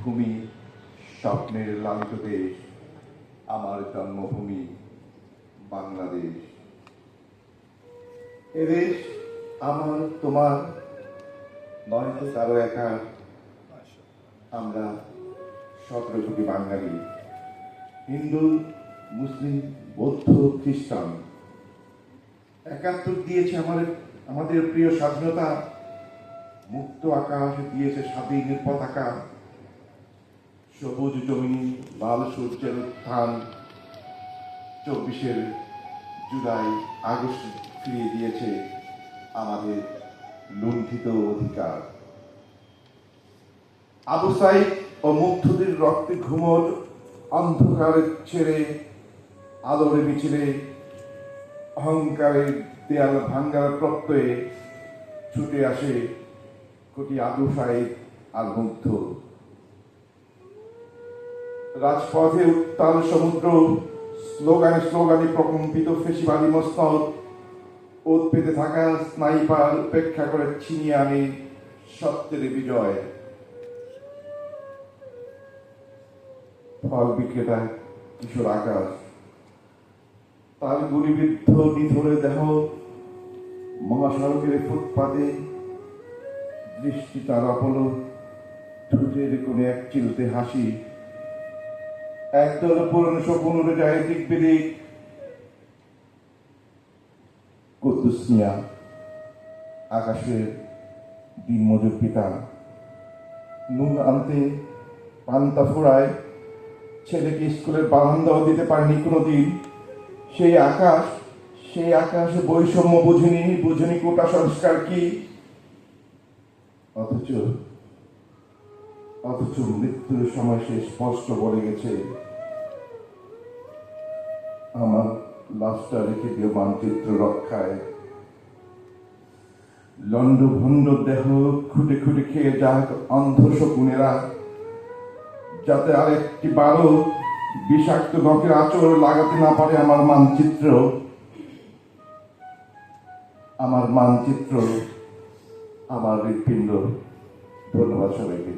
ভূমি, স্বপ্নের লালিত দেশ, আমার জন্মভূমি বাংলাদেশ। এদেশ আমার, তোমার নয় তো কারো একা। আমরা 17 কোটি বাঙালি, হিন্দু, মুসলিম, বৌদ্ধ, খ্রিস্টান। 71 দিয়েছে আমাদের প্রিয় স্বাধীনতা, মুক্ত আকাশ দিয়েছে স্বাধীনের পতাকা, সবুজ জমিন, লাল সূর্যের উত্থান, 24 জুলাই আগস্ট ফিরিয়ে দিয়েছে আমাদের লুণ্ঠিত অধিকার। আবু সাইদ ও মুগ্ধদের রক্তে ঘুমর অন্ধকারে ছেড়ে আলোর মিছিলে অহংকারের দেয়াল ভাঙ্গার প্রত্যয়ে ছুটে আসে কোটি আবু সাইদ আর মুগ্ধ। রাজপথে উত্তাল সমুদ্র, স্লোগানে স্লোগানে প্রকম্পিত ফেসিবাদী মস্তক, ওত পেতে থাকা স্নাইপার উপেক্ষা করে ছিনিয়ে আনে সত্যের বিজয়। ফল বিক্রেতা কিশোর আকাশ, তার গুলিবিদ্ধ নিথরে দেহ মহাসড়কের ফুটপাতে, দৃষ্টি তার অপলক, ঠোঁটের কোণে এক চিলতে হাসি। একদল পুরনো স্বপ্ন উড়ে যায় দিক বিদিক। কুদ্দুস মিয়া, আকাশের দিনমজুর পিতা, নুন আনতে পান্তা ফুরায়, ছেলেকে স্কুলের বারান্দাও দিতে পারেনি কোনোদিন। সেই আকাশে বৈষম্য বুঝিনি কোটা সংস্কার কি। অথচ মৃত্যুর সময় সে স্পষ্ট বলে গেছে, আমার লাশটা রেখে দিও মানচিত্র রক্ষায়। লন্ড ভণ্ড দেহ খুঁটে খুঁটে খেয়ে যাক অন্ধ শকুনেরা, যাতে আরেকটি বারো বিষাক্ত নখের আঁচড় লাগাতে না পারে আমার মানচিত্র। আমার হৃৎপিণ্ড। ধন্যবাদ সবাইকে।